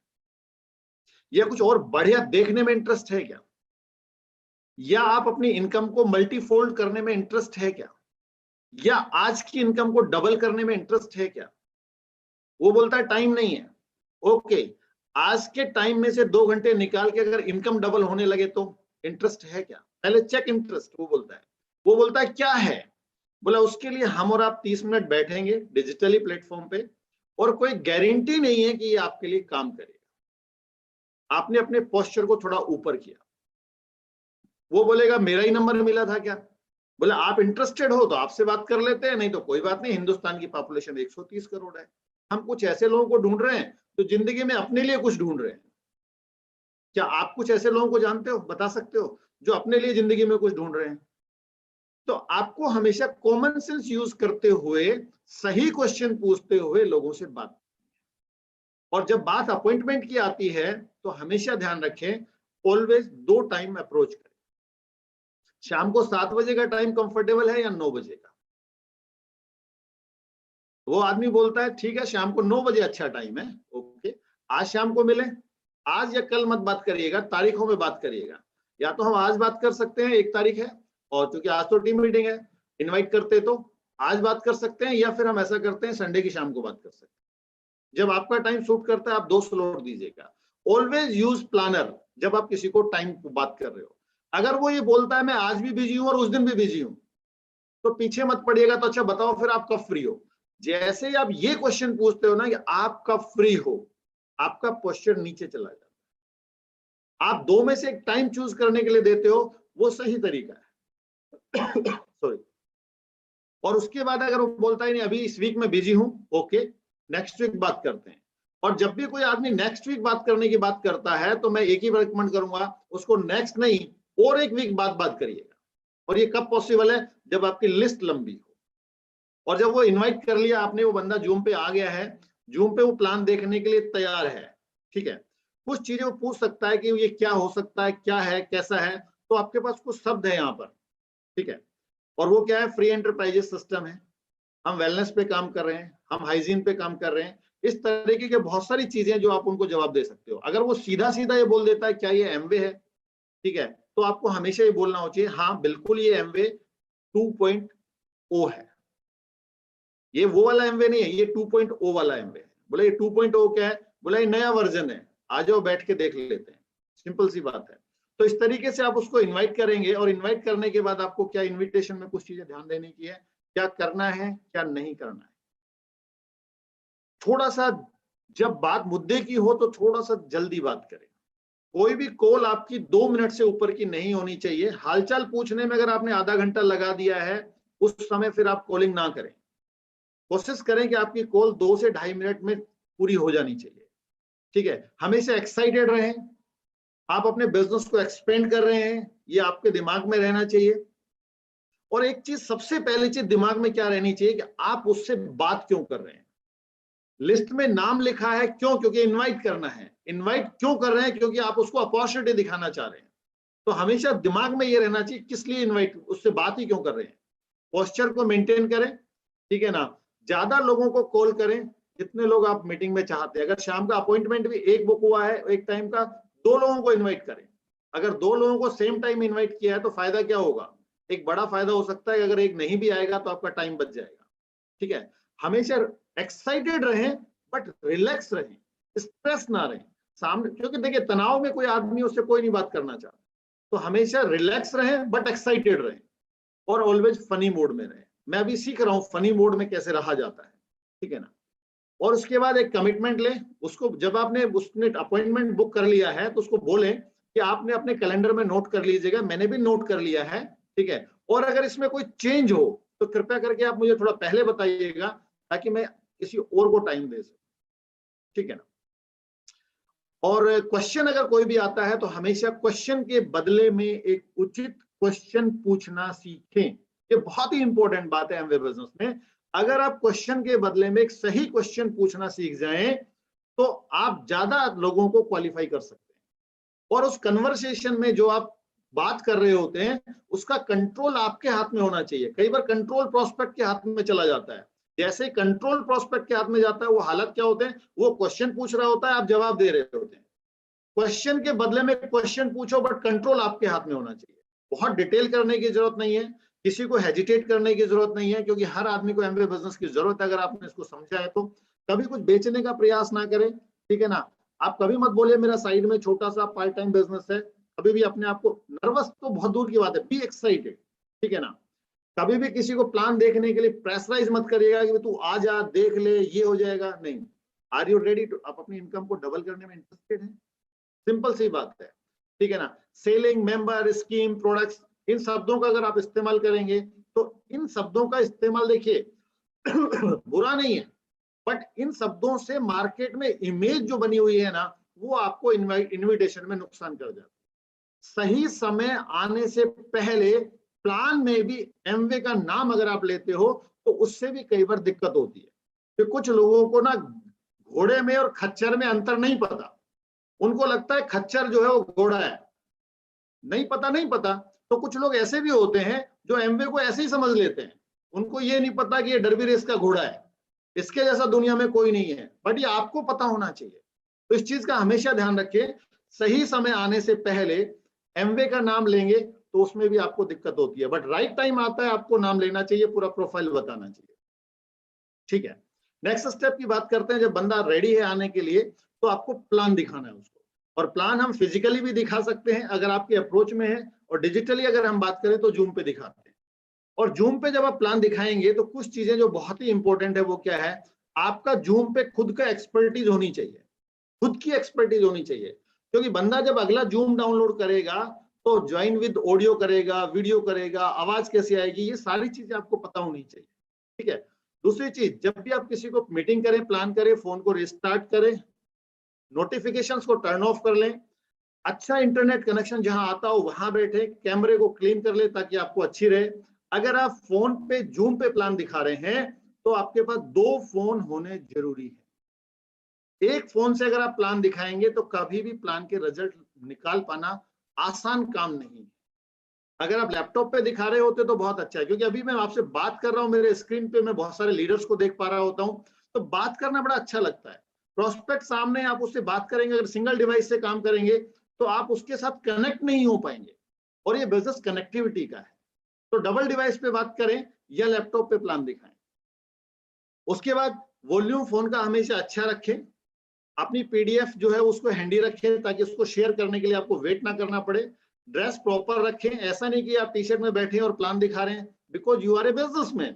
या कुछ और बढ़िया देखने में इंटरेस्ट है क्या, या आप अपनी इनकम को मल्टीफोल्ड करने में इंटरेस्ट है क्या, या आज की इनकम को डबल करने में इंटरेस्ट है क्या। वो बोलता है टाइम नहीं है। ओके, आज के टाइम में से 2 घंटे निकाल के अगर इनकम डबल होने लगे तो इंटरेस्ट है क्या, पहले चेक इंटरेस्ट। वो बोलता है क्या है। बोला उसके लिए हम और आप 30 मिनट बैठेंगे डिजिटली प्लेटफॉर्म पे, और कोई गारंटी नहीं है कि ये आपके लिए काम करेगा। आपने अपने पोस्चर को थोड़ा ऊपर किया। वो बोलेगा मेरा ही नंबर मिला था क्या। बोला आप इंटरेस्टेड हो तो आपसे बात कर लेते हैं, नहीं तो कोई बात नहीं, हिंदुस्तान की पॉपुलेशन 130 करोड़ है, हम कुछ ऐसे लोगों को ढूंढ रहे हैं तो जिंदगी में अपने लिए कुछ ढूंढ रहे हैं। क्या आप कुछ ऐसे लोगों को जानते हो, बता सकते हो, जो अपने लिए जिंदगी में कुछ ढूंढ रहे हैं? तो आपको हमेशा कॉमन सेंस यूज करते हुए, सही क्वेश्चन पूछते हुए लोगों से बात। और जब बात अपॉइंटमेंट की आती है तो हमेशा ध्यान रखें, ऑलवेज 2 टाइम अप्रोच करें। शाम को 7 बजे का टाइम कंफर्टेबल है या 9 बजे का। वो आदमी बोलता है ठीक है शाम को 9 बजे अच्छा टाइम है, ओके, आज शाम को मिले। आज या कल मत बात करिएगा, तारीखों में बात करिएगा। या तो हम आज बात कर सकते हैं, 1 तारीख है, और क्योंकि आज तो टीम मीटिंग है, इनवाइट करते तो आज बात कर सकते हैं, या फिर हम ऐसा करते हैं संडे की शाम को बात कर सकते हैं। जब आपका टाइम सूट करता है आप 2 स्लॉट दीजिएगा। ऑलवेज यूज प्लानर जब आप किसी को टाइम बात कर रहे हो। अगर वो ये बोलता है मैं आज भी बिजी हूं और उस दिन भी बिजी हूं, तो पीछे मत पड़िएगा, तो अच्छा बताओ फिर आप कब फ्री हो। जैसे ही आप ये क्वेश्चन पूछते हो ना कि आप कब फ्री हो, आपका पोस्चर नीचे चला जाता है। आप 2 में से एक टाइम चूज करने के लिए देते हो, वो सही तरीका है। सॉरी। और उसके बाद अगर वो बोलता है नहीं अभी इस वीक में बिजी हूं, ओके नेक्स्ट वीक बात करते हैं, और जब भी कोई आदमी नेक्स्ट वीक बात करने की बात करता है तो मैं एक ही रिकमेंड करूंगा, उसको नेक्स्ट नहीं और एक वीक बाद बात करिएगा। और ये कब पॉसिबल है? जब आपकी लिस्ट लंबी हो। और जब वो इनवाइट कर लिया आपने, वो बंदा जूम पे आ गया है, जूम पे वो प्लान देखने के लिए तैयार है, ठीक है, कुछ चीजें वो पूछ सकता है कि ये क्या हो सकता है, क्या है, कैसा है, तो आपके पास कुछ शब्द है यहाँ पर, ठीक है। और वो क्या है? फ्री एंटरप्राइजेस सिस्टम है, हम वेलनेस पे काम कर रहे हैं, हम हाइजीन पे काम कर रहे हैं, इस तरीके के बहुत सारी चीजें जो आप उनको जवाब दे सकते हो। अगर वो सीधा सीधा ये बोल देता है क्या ये एमवे है, ठीक है, तो आपको हमेशा ये बोलना हो चाहिए हाँ बिल्कुल ये एमवे 2.0 है, ये वो वाला एमवे नहीं है, ये 2.0 वाला एमवे है। बोले ये 2.0 क्या है? बोला ये नया वर्जन है, आ जाओ बैठ के देख लेते हैं, सिंपल सी बात है। तो इस तरीके से आप उसको इनवाइट करेंगे, और इनवाइट करने के बाद आपको क्या इनविटेशन में कुछ चीजें ध्यान देने की है, क्या करना है क्या नहीं करना है। थोड़ा सा जब बात मुद्दे की हो तो थोड़ा सा जल्दी बात करें। कोई भी कॉल आपकी 2 मिनट से ऊपर की नहीं होनी चाहिए। हालचाल पूछने में अगर आपने आधा घंटा लगा दिया है उस समय फिर आप कॉलिंग ना करें। कोशिश करें कि आपकी कॉल 2 से 2.5 मिनट में पूरी हो जानी चाहिए, ठीक है। हमेशा एक्साइटेड रहें, आप अपने बिजनेस को एक्सपेंड कर रहे हैं, ये आपके दिमाग में रहना चाहिए। और एक चीज, सबसे पहली चीज दिमाग में क्या रहनी चाहिए कि आप उससे बात क्यों कर रहे हैं। लिस्ट में नाम लिखा है क्यों? क्योंकि इनवाइट करना है। इनवाइट क्यों कर रहे हैं? क्योंकि आप उसको अपॉर्चुनिटी दिखाना चाह रहे हैं। तो हमेशा दिमाग में ये रहना चाहिए किस लिए इनवाइट, उससे बात ही क्यों कर रहे हैं। पोस्चर को मेंटेन करें, ठीक है ना। ज्यादा लोगों को कॉल करें जितने लोग आप मीटिंग में चाहते हैं। अगर शाम का अपॉइंटमेंट भी एक बुक हुआ है एक टाइम का, 2 लोगों को इन्वाइट करें। अगर 2 लोगों को सेम टाइम इन्वाइट किया है तो फायदा क्या होगा? एक बड़ा फायदा हो सकता है, अगर एक नहीं भी आएगा तो आपका टाइम बच जाएगा, ठीक है। हमेशा एक्साइटेड रहें बट रिलैक्स रहें, स्ट्रेस ना रहें सामने, क्योंकि देखिए तनाव में कोई आदमी, उससे कोई नहीं बात करना चाहता। तो हमेशा रिलैक्स रहें बट एक्साइटेड रहें, और ऑलवेज फनी मोड में रहें। मैं अभी सीख रहा हूँ फनी मोड में कैसे रहा जाता है, ठीक है ना। और उसके बाद एक कमिटमेंट लें उसको, जब आपने उसने अपॉइंटमेंट बुक कर लिया है तो उसको बोलें कि आपने अपने कैलेंडर में नोट कर लीजिएगा, मैंने भी नोट कर लिया है, ठीक है। और अगर इसमें कोई चेंज हो तो कृपया करके आप मुझे थोड़ा पहले बताइएगा ताकि मैं किसी और को टाइम दे सकूं, ठीक है ना। और क्वेश्चन अगर कोई भी आता है तो हमेशा क्वेश्चन के बदले में एक उचित क्वेश्चन पूछना सीखें। ये बहुत ही इंपॉर्टेंट बात है एमवे बिजनेस में। अगर आप क्वेश्चन के बदले में एक सही क्वेश्चन पूछना सीख जाएं तो आप ज्यादा लोगों को क्वालिफाई कर सकते हैं। और उस कन्वर्सेशन में जो आप बात कर रहे होते हैं उसका कंट्रोल आपके हाथ में होना चाहिए। कई बार कंट्रोल प्रोस्पेक्ट के हाथ में चला जाता है। जैसे कंट्रोल प्रोस्पेक्ट के हाथ में जाता है, वो हालत क्या होते हैं, वो क्वेश्चन पूछ रहा होता है, आप जवाब दे रहे होते हैं। क्वेश्चन के बदले में क्वेश्चन पूछो बट कंट्रोल आपके हाथ में होना चाहिए। बहुत डिटेल करने की जरूरत नहीं है, किसी को हेजिटेट करने की जरूरत नहीं है, क्योंकि हर आदमी को एमवे बिजनेस की जरूरत है। अगर आपने इसको समझा है तो कभी कुछ बेचने का प्रयास ना करें, ठीक है ना। आप कभी मत बोले मेरा साइड में छोटा सा पार्ट टाइम बिजनेस है। कभी भी अपने आप को, नर्वस तो बहुत दूर की बात है, बी एक्साइटेड, ठीक है ना। कभी भी किसी को प्लान देखने के लिए प्रेशराइज मत करिएगा कि तू आ जा देख ले ये हो जाएगा, नहीं। आर यू रेडी टू, आप अपनी इनकम को डबल करने में इंटरेस्टेड है? सिंपल सी बात है, ठीक है ना। सेलिंग, मेंबर, स्कीम, प्रोडक्ट्स, इन शब्दों का अगर आप इस्तेमाल करेंगे तो इन शब्दों का इस्तेमाल देखिए बुरा नहीं है, बट इन शब्दों से मार्केट में इमेज जो बनी हुई है ना, वो आपको इनविटेशन में नुकसान कर जाता है। सही समय आने से पहले प्लान में भी एमवे का नाम अगर आप लेते हो तो उससे भी कई बार दिक्कत होती है कि कुछ लोगों को ना घोड़े में और खच्चर में अंतर नहीं पता। उनको लगता है खच्चर जो है वो घोड़ा है, नहीं पता। तो कुछ लोग ऐसे भी होते हैं जो एमवे को ऐसे ही समझ लेते हैं, उनको ये नहीं पता कि ये डर्बी रेस का घोड़ा है, इसके जैसा दुनिया में कोई नहीं है। बट ये आपको पता होना चाहिए। तो इस चीज का हमेशा ध्यान रखें, सही समय आने से पहले एमवे का नाम लेंगे तो उसमें भी आपको दिक्कत होती है, बट राइट टाइम आता है आपको नाम लेना चाहिए, पूरा प्रोफाइल बताना चाहिए, ठीक है। नेक्स्ट स्टेप की बात करते हैं। जब बंदा रेडी है आने के लिए तो आपको प्लान दिखाना है उसको, और प्लान हम फिजिकली भी दिखा सकते हैं अगर आपके अप्रोच में है, और डिजिटली अगर हम बात करें तो जूम पे दिखाते हैं। और जूम पे जब आप प्लान दिखाएंगे तो कुछ चीजें जो बहुत ही इंपॉर्टेंट है वो क्या है, आपका जूम पे खुद का एक्सपर्टीज होनी चाहिए, खुद की एक्सपर्टीज होनी चाहिए। क्योंकि बंदा जब अगला जूम डाउनलोड करेगा तो ज्वाइन विद ऑडियो करेगा, वीडियो करेगा, आवाज कैसे आएगी, ये सारी चीजें आपको पता होनी चाहिए, ठीक है। दूसरी चीज, जब भी आप किसी को मीटिंग करें, प्लान करें, फोन को रिस्टार्ट करें, नोटिफिकेशंस को टर्न ऑफ कर लें, अच्छा इंटरनेट कनेक्शन जहां आता हो वहां बैठे, कैमरे को क्लीन कर ले ताकि आपको अच्छी रहे। अगर आप फोन पे जूम पे प्लान दिखा रहे हैं तो आपके पास 2 फोन होने जरूरी है। एक फोन से अगर आप प्लान दिखाएंगे तो कभी भी प्लान के रिजल्ट निकाल पाना आसान काम नहीं है। अगर आप लैपटॉप पे दिखा रहे होते तो बहुत अच्छा है, क्योंकि अभी मैं आपसे बात कर रहा हूं, मेरे स्क्रीन पे मैं बहुत सारे लीडर्स को देख पा रहा होता हूं, तो बात करना बड़ा अच्छा लगता है। प्रोस्पेक्ट सामने, आप उससे बात करेंगे, अगर सिंगल डिवाइस से काम करेंगे तो आप उसके साथ कनेक्ट नहीं हो पाएंगे, और ये बिजनेस कनेक्टिविटी का है। तो डबल डिवाइस पे बात करें या लैपटॉप पे प्लान दिखाएं। उसके बाद वॉल्यूम फोन का हमेशा अच्छा रखें, अपनी पीडीएफ जो है उसको हैंडी रखें ताकि उसको शेयर करने के लिए आपको वेट ना करना पड़े। ड्रेस प्रॉपर रखें, ऐसा नहीं कि आप टी शर्ट में बैठे और प्लान दिखा रहे हैं, because you are a businessman.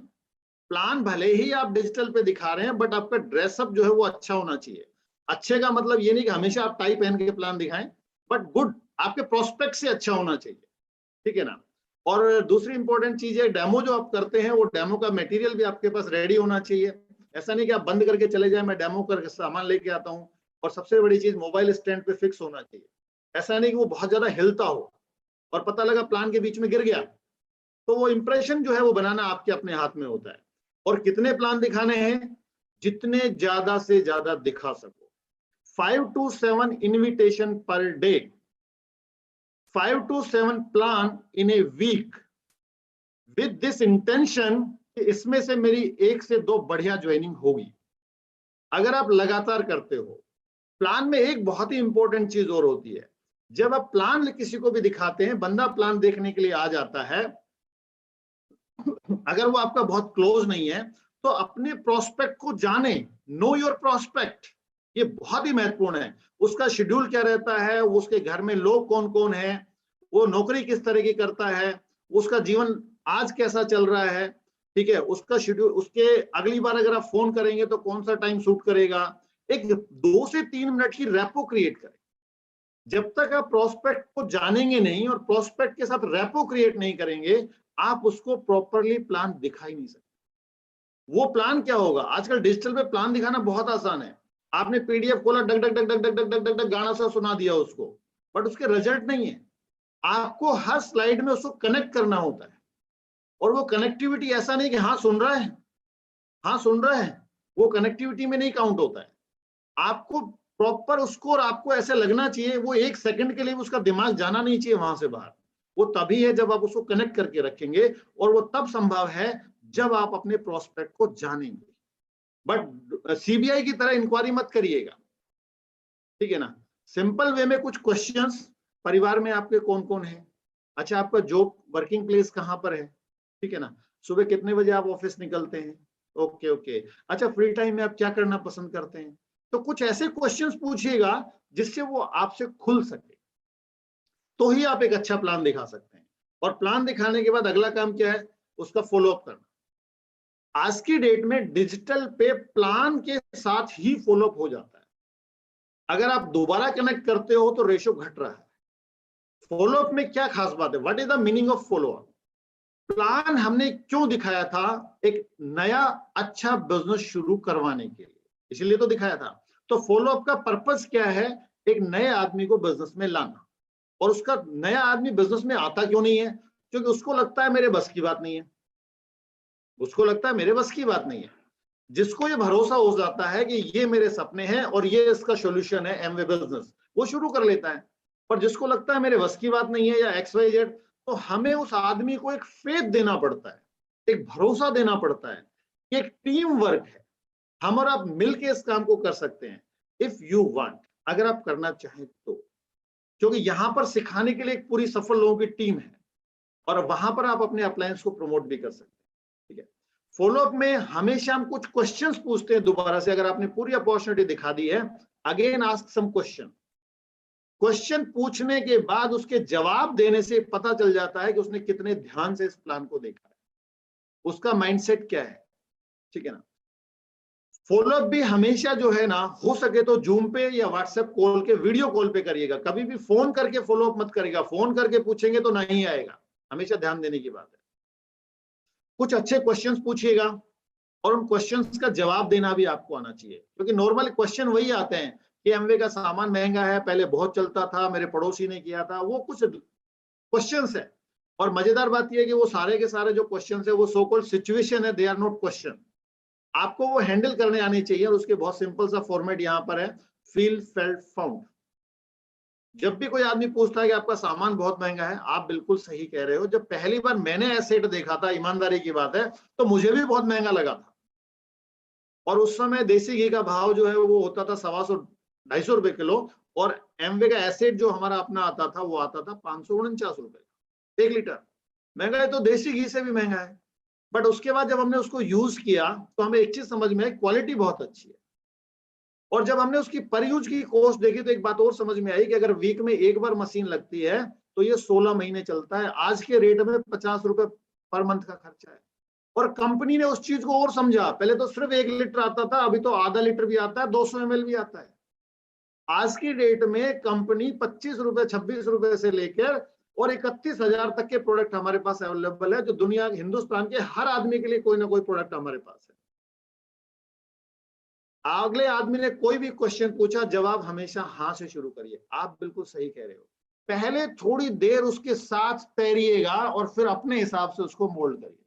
Plan भले ही आप डिजिटल पे दिखा रहे हैं, बट आपका ड्रेसअप जो है वो अच्छा होना चाहिए। अच्छे का मतलब ये नहीं कि हमेशा आप टाई पहन के प्लान दिखाएं, बट गुड, आपके प्रोस्पेक्ट से अच्छा होना चाहिए, ठीक है ना। और दूसरी इंपॉर्टेंट चीज है, डेमो जो आप करते हैं वो डेमो का मटेरियल भी आपके पास रेडी होना चाहिए। ऐसा नहीं कि आप बंद करके चले जाए, मैं डेमो करके सामान लेके आता हूँ। और सबसे बड़ी चीज, मोबाइल स्टैंड पे फिक्स होना चाहिए। ऐसा नहीं कि वो बहुत ज्यादा हिलता हो और पता लगा प्लान के बीच में गिर गया, तो वो इंप्रेशन जो है वो बनाना आपके अपने हाथ में होता है। और कितने प्लान दिखाने हैं, जितने ज्यादा से ज्यादा दिखा सको। 5 to 7 invitation per day, 5 to 7 plan in a week, with this intention, इसमें से मेरी 1 से 2 बढ़िया ज्वाइनिंग होगी। अगर आप लगातार करते हो, प्लान में एक बहुत ही इंपॉर्टेंट चीज और होती है, जब आप प्लान किसी को भी दिखाते हैं, बंदा प्लान देखने के लिए आ जाता है, अगर वो आपका बहुत क्लोज नहीं है तो अपने प्रोस्पेक्ट को जाने, नो योर प्रोस्पेक्ट, ये बहुत ही महत्वपूर्ण है। उसका शेड्यूल क्या रहता है, उसके घर में लोग कौन कौन है, वो नौकरी किस तरह की करता है, उसका जीवन आज कैसा चल रहा है, ठीक है, उसका शेड्यूल, उसके अगली बार अगर आप फोन करेंगे तो कौन सा टाइम सूट करेगा। एक 2 से 3 मिनट की रैपो क्रिएट करें। जब तक आप प्रोस्पेक्ट को जानेंगे नहीं और प्रोस्पेक्ट के साथ रैपो क्रिएट नहीं करेंगे, आप उसको प्रॉपरली प्लान दिखा ही नहीं सकते। वो प्लान क्या होगा, आजकल डिजिटल पे प्लान दिखाना बहुत आसान है। आपने पीडीएफ खोला, डग डग डग डग डग डग डग डग डग गाना सा सुना दिया उसको, बट उसके रिजल्ट नहीं है। आपको हर स्लाइड में उसको कनेक्ट करना होता है, और वो कनेक्टिविटी ऐसा नहीं कि हाँ सुन रहा है, हाँ सुन रहा है, वो कनेक्टिविटी में नहीं काउंट होता है। आपको प्रॉपर उसको, और आपको ऐसे लगना चाहिए, वो 1 सेकंड के लिए उसका दिमाग जाना नहीं चाहिए वहां से बाहर। वो तभी है जब आप उसको कनेक्ट करके रखेंगे, और वो तब संभव है जब आप अपने प्रोस्पेक्ट को जानेंगे। बट सीबीआई की तरह इंक्वायरी मत करिएगा, ठीक है ना। सिंपल वे में कुछ क्वेश्चंस, परिवार में आपके कौन कौन है, अच्छा आपका जॉब वर्किंग प्लेस कहाँ पर है, ठीक है ना, सुबह कितने बजे आप ऑफिस निकलते हैं, ओके ओके, अच्छा फ्री टाइम में आप क्या करना पसंद करते हैं। तो कुछ ऐसे क्वेश्चंस पूछिएगा जिससे वो आपसे खुल सके, तो ही आप एक अच्छा प्लान दिखा सकते हैं। और प्लान दिखाने के बाद अगला काम क्या है, उसका फॉलोअप करना। आज की डेट में डिजिटल पे प्लान के साथ ही फॉलोअप हो जाता है। अगर आप दोबारा कनेक्ट करते हो तो रेशो घट रहा है। फॉलोअप में क्या खास बात है, what is the meaning of follow up. Plan हमने क्यों दिखाया था, एक नया अच्छा बिजनेस शुरू करवाने के लिए, इसलिए तो दिखाया था। तो फॉलोअप का पर्पस क्या है, एक नए आदमी को बिजनेस में लाना। और उसका नया आदमी बिजनेस में आता क्यों नहीं है, क्योंकि उसको लगता है मेरे बस की बात नहीं है, उसको लगता है मेरे बस की बात नहीं है। जिसको ये भरोसा हो जाता है कि ये मेरे सपने हैं और ये इसका सॉल्यूशन है एमवे बिजनेस, वो शुरू कर लेता है। पर जिसको लगता है मेरे बस की बात नहीं है या XYZ, तो हमें उस आदमी को एक फेथ देना पड़ता है, एक भरोसा देना पड़ता है कि एक टीम वर्क है, हम और आप मिलके इस काम को कर सकते हैं। इफ यू वांट, अगर आप करना चाहें तो, क्योंकि यहां पर सिखाने के लिए एक पूरी सफल लोगों की टीम है, और वहां पर आप अपने अप्लायंस को प्रमोट भी कर सकते हैं, ठीक है। फॉलोअप में हमेशा हम कुछ क्वेश्चंस पूछते हैं दोबारा से, अगर आपने पूरी अपॉर्चुनिटी दिखा दी है, again ask some question. Question पूछने के बाद उसके जवाब देने से पता चल जाता है कि उसने कितने ध्यान से इस प्लान को देखा है, उसका माइंडसेट क्या है, ठीक है ना। फॉलोअप भी हमेशा जो है ना, हो सके तो जूम पे या व्हाट्सएप कॉल के वीडियो कॉल पे करिएगा, कभी भी फोन करके फॉलोअप मत करिएगा। फोन करके पूछेंगे तो नहीं आएगा, हमेशा ध्यान देने की बात है। कुछ अच्छे क्वेश्चंस पूछिएगा और उन क्वेश्चंस का जवाब देना भी आपको आना चाहिए, क्योंकि नॉर्मल क्वेश्चन वही आते हैं कि एमवे का सामान महंगा है, पहले बहुत चलता था, मेरे पड़ोसी ने किया था, वो कुछ क्वेश्चंस है। और मजेदार बात यह है कि वो सारे के सारे जो क्वेश्चंस है वो सो कॉल्ड सिचुएशन है, दे आर नॉट क्वेश्चन। आपको वो हैंडल करने आनी चाहिए, और उसके बहुत सिंपल सा फॉर्मेट यहाँ पर है, फील फेल्ट फाउंड। जब भी कोई आदमी पूछता है कि आपका सामान बहुत महंगा है, आप बिल्कुल सही कह रहे हो। जब पहली बार मैंने एसेट देखा था, ईमानदारी की बात है, तो मुझे भी बहुत महंगा लगा था। और उस समय देसी घी का भाव जो है वो होता था 250 रुपए किलो, और एमवे का एसेट जो हमारा अपना आता था वो आता था 549 रुपए 1 लीटर। महंगा है तो देसी घी से भी महंगा है। बट उसके बाद जब हमने उसको यूज किया तो हमें एक चीज समझ में आई, क्वालिटी बहुत अच्छी है। और जब हमने उसकी पर यूज की कॉस्ट देखी तो एक बात और समझ में आई कि अगर वीक में एक बार मशीन लगती है तो ये 16 महीने चलता है। आज के रेट में 50 रुपए पर मंथ का खर्चा है। और कंपनी ने उस चीज को और समझा, पहले तो सिर्फ 1 लीटर आता था, अभी तो आधा लीटर भी आता है, 200 ml भी आता है। आज की डेट में कंपनी 25 रुपए 26 रुपए से लेकर और 31,000 तक के प्रोडक्ट हमारे पास अवेलेबल है, जो दुनिया हिंदुस्तान के हर आदमी के लिए कोई ना कोई प्रोडक्ट हमारे पास है। अगले आदमी ने कोई भी क्वेश्चन पूछा, जवाब हमेशा हाँ से शुरू करिए। आप बिल्कुल सही कह रहे हो। पहले थोड़ी देर उसके साथ तैरिएगा और फिर अपने हिसाब से उसको मोल्ड करिए।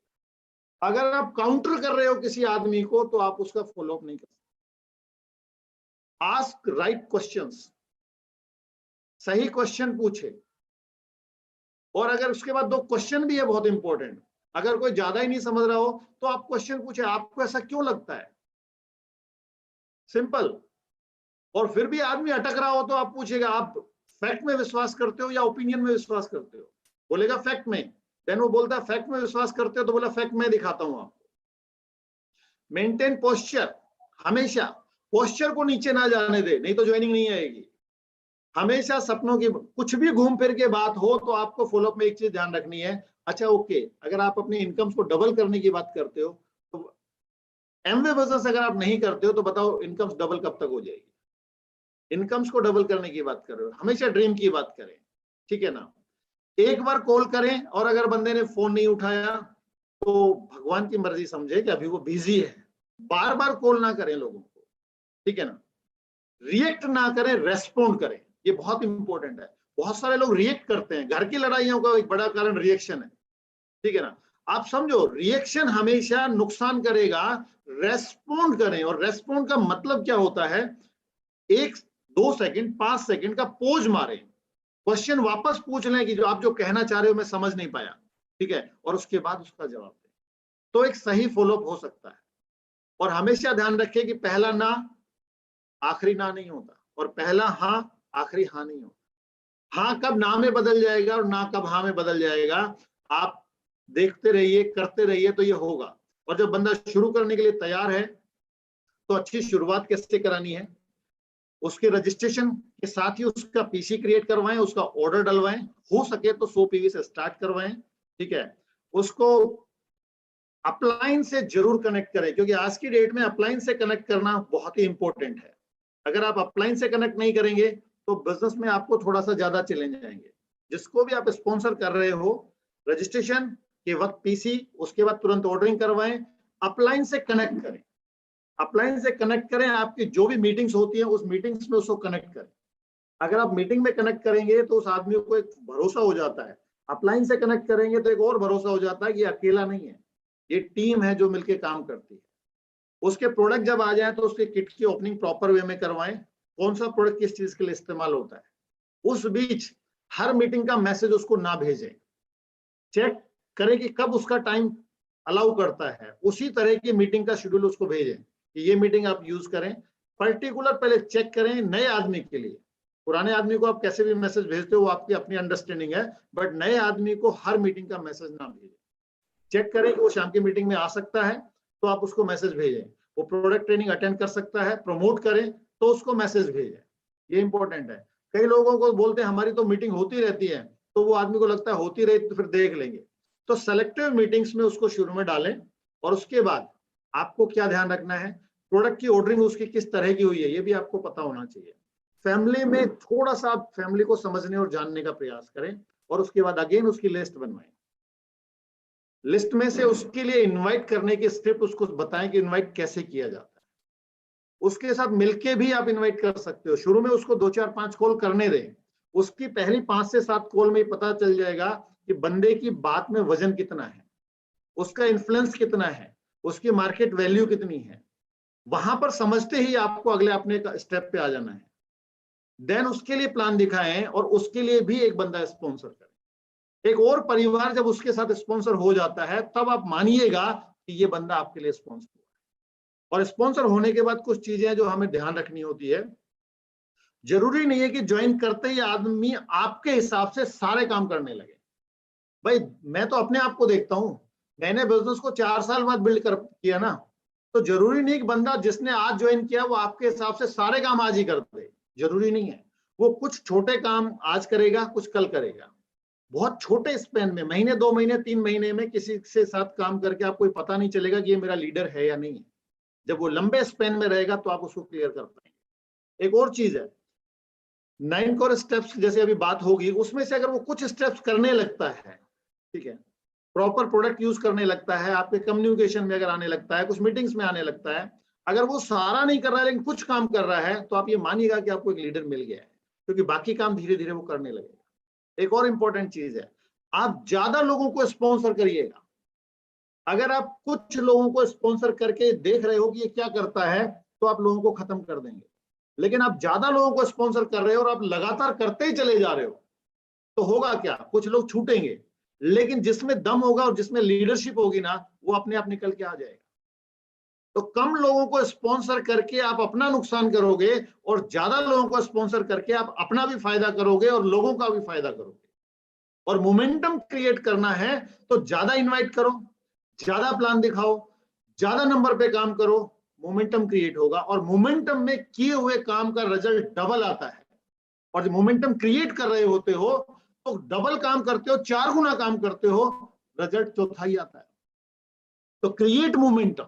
अगर आप काउंटर कर रहे हो किसी आदमी को तो आप उसका फॉलोअप नहीं कर सकते। आस्क राइट क्वेश्चंस, सही क्वेश्चन पूछे। और अगर उसके बाद 2 क्वेश्चन भी है बहुत इंपॉर्टेंट। अगर कोई ज्यादा ही नहीं समझ रहा हो तो आप क्वेश्चन पूछे, आपको ऐसा क्यों लगता है, सिंपल। और फिर भी आदमी अटक रहा हो तो आप पूछेगा, आप फैक्ट में विश्वास करते हो या ओपिनियन में विश्वास करते हो? बोलेगा फैक्ट में। देन वो बोलता है फैक्ट में विश्वास करते हो, तो बोला फैक्ट में दिखाता हूं आपको। मेंटेन पोस्चर, हमेशा पोस्चर को नीचे ना जाने दे, नहीं तो ज्वाइनिंग नहीं आएगी। हमेशा सपनों की कुछ भी घूम फिर के बात हो तो आपको फॉलोअप में एक चीज ध्यान रखनी है। अच्छा ओके, अगर आप अपनी इनकम्स को डबल करने की बात करते हो तो एमवे बिजनेस अगर आप नहीं करते हो तो बताओ इनकम्स डबल कब तक हो जाएगी? इनकम्स को डबल करने की बात कर रहे हो, हमेशा ड्रीम की बात करें, ठीक है ना। एक बार कॉल करें और अगर बंदे ने फोन नहीं उठाया तो भगवान की मर्जी समझे कि अभी वो बिजी है। बार बार कॉल ना करें लोगों को, ठीक है ना। रिएक्ट ना करें, रेस्पॉन्ड करें, ये बहुत इंपॉर्टेंट है। बहुत सारे लोग रिएक्ट करते हैं, घर की लड़ाइयों का एक बड़ा कारण रिएक्शन है, ठीक है ना। आप समझो, रिएक्शन हमेशा नुकसान करेगा। रेस्पॉन्ड करें, और रेस्पॉन्ड का मतलब क्या होता है, 1-2 सेकंड 5 सेकंड का पोज मारें, क्वेश्चन वापस पूछ लें कि जो आप जो कहना चाह रहे हो मैं समझ नहीं पाया, ठीक है, और उसके बाद उसका जवाब दें, तो एक सही फॉलोअप हो सकता है। और हमेशा ध्यान रखें कि पहला ना आखिरी ना नहीं होता, और पहला हाँ आखिरी हाँ नहीं होता। हाँ कब ना में बदल जाएगा और ना कब हाँ में बदल जाएगा, आप देखते रहिए, करते रहिए, तो ये होगा। और जब बंदा शुरू करने के लिए तैयार है तो अच्छी शुरुआत कैसे करानी है, उसके रजिस्ट्रेशन के साथ ही उसका पीसी क्रिएट करवाएं, उसका ऑर्डर डलवाएं, हो सके तो 100 पीवी से स्टार्ट करवाएं, ठीक है। उसको अपलाइन से जरूर कनेक्ट करें, क्योंकि आज की डेट में अपलाइन से कनेक्ट करना बहुत ही इंपॉर्टेंट है। अगर आप अपलाइन से कनेक्ट नहीं करेंगे तो बिजनेस में आपको थोड़ा सा ज्यादा चैलेंज आएंगे। जिसको भी आप स्पॉन्सर कर रहे हो, रजिस्ट्रेशन के वक्त पीसी, उसके बाद तुरंत ऑर्डरिंग करवाएं, अपलाइन से कनेक्ट करें। अपलाइन से कनेक्ट करें, आपकी जो भी मीटिंग्स होती है उस मीटिंग्स में उसको कनेक्ट करें। अगर आप मीटिंग में कनेक्ट करेंगे तो उस आदमी को एक भरोसा हो जाता है। अपलाइन से कनेक्ट करेंगे तो एक और भरोसा हो जाता है कि अकेला नहीं है, ये टीम है जो मिलकर काम करती है। उसके प्रोडक्ट जब आ जाए तो उसके किट की ओपनिंग प्रॉपर वे में करवाएं, कौन सा प्रोडक्ट किस चीज के लिए इस्तेमाल होता है। उस बीच हर मीटिंग का मैसेज उसको ना भेजें, चेक करें कि कब उसका टाइम अलाउ करता है, उसी तरह की मीटिंग का शेड्यूल उसको भेजें कि ये मीटिंग आप यूज करें। पर्टिकुलर पहले चेक करें नए आदमी के लिए। पुराने आदमी को आप कैसे भी मैसेज भेजते हो वो आपकी अपनी अंडरस्टैंडिंग है, बट नए आदमी को हर मीटिंग का मैसेज ना भेजें। चेक करें कि वो शाम की मीटिंग में आ सकता है तो आप उसको मैसेज भेजें, वो प्रोडक्ट ट्रेनिंग अटेंड कर सकता है, प्रमोट करें तो उसको मैसेज भेजें, ये इंपॉर्टेंट है। कई लोगों को बोलते हैं हमारी तो मीटिंग होती रहती है, तो वो आदमी को लगता है होती रही तो फिर देख लेंगे। तो सेलेक्टिव मीटिंग्स में उसको शुरू में डालें, और उसके बाद आपको क्या ध्यान रखना है, प्रोडक्ट की ऑर्डरिंग उसकी किस तरह की हुई है ये भी आपको पता होना चाहिए। फैमिली में थोड़ा सा आप फैमिली को समझने और जानने का प्रयास करें, और उसके बाद अगेन उसकी लिस्ट बनवाएं। लिस्ट में से उसके लिए इनवाइट करने के स्टेप उसको बताएं कि इनवाइट कैसे किया जाता है। उसके साथ मिलके भी आप इनवाइट कर सकते हो। शुरू में उसको 2-4-5 कॉल करने दें, उसकी पहली 5 से 7 कॉल में ही पता चल जाएगा कि बंदे की बात में वजन कितना है, उसका इन्फ्लुएंस कितना है, उसकी मार्केट वैल्यू कितनी है। वहां पर समझते ही आपको अगले अपने स्टेप पे आ जाना है। देन उसके लिए प्लान दिखाएं और उसके लिए भी एक बंदा स्पॉन्सर करें। एक और परिवार जब उसके साथ स्पॉन्सर हो जाता है तब आप मानिएगा कि ये बंदा आपके लिए स्पॉन्सर हुआ है। और स्पॉन्सर होने के बाद कुछ चीजें जो हमें ध्यान रखनी होती है। जरूरी नहीं है कि ज्वाइन करते ही आदमी आपके हिसाब से सारे काम करने लगे। भाई मैं तो अपने आप को देखता हूं, मैंने बिजनेस को 4 साल बाद बिल्ड कर किया ना, तो जरूरी नहीं कि बंदा जिसने आज ज्वाइन किया वो आपके हिसाब से सारे काम आज ही कर दे, जरूरी नहीं है। वो कुछ छोटे काम आज करेगा, कुछ कल करेगा। बहुत छोटे स्पेन में, महीने 2 महीने 3 महीने में किसी से साथ काम करके आपको पता नहीं चलेगा कि ये मेरा लीडर है या नहीं है। जब वो लंबे स्पेन में रहेगा तो आप उसको क्लियर कर पाएंगे। एक और चीज है, 9 कोर स्टेप्स जैसे अभी बात होगी, उसमें से अगर वो कुछ स्टेप्स करने लगता है, ठीक है, प्रॉपर प्रोडक्ट यूज करने लगता है, आपके कम्युनिकेशन में अगर आने लगता है, कुछ मीटिंग्स में आने लगता है, अगर वो सारा नहीं कर रहा है लेकिन कुछ काम कर रहा है, तो आप ये मानिएगा कि आपको एक लीडर मिल गया है, क्योंकि बाकी काम धीरे धीरे वो करने लगेगा। एक और इंपॉर्टेंट चीज है, आप ज्यादा लोगों को स्पॉन्सर करिएगा। अगर आप कुछ लोगों को स्पॉन्सर करके देख रहे हो कि ये क्या करता है, तो आप लोगों को खत्म कर देंगे। लेकिन आप ज्यादा लोगों को स्पॉन्सर कर रहे हो और आप लगातार करते ही चले जा रहे हो, तो होगा क्या, कुछ लोग छूटेंगे, लेकिन जिसमें दम होगा और जिसमें लीडरशिप होगी ना, वो अपने आप निकल के आ जाएगा। तो कम लोगों को स्पॉन्सर करके आप अपना नुकसान करोगे और ज्यादा लोगों को स्पॉन्सर करके आप अपना भी फायदा करोगे और लोगों का भी फायदा करोगे। और मोमेंटम क्रिएट करना है तो ज्यादा इनवाइट करो, ज्यादा प्लान दिखाओ, ज्यादा नंबर पे काम करो, मोमेंटम क्रिएट होगा। और मोमेंटम में किए हुए काम का रिजल्ट डबल आता है। और जब मोमेंटम क्रिएट कर रहे होते हो तो डबल काम करते हो, 4 गुना काम करते हो, रिजल्ट चौथाई आता है। तो क्रिएट मोमेंटम,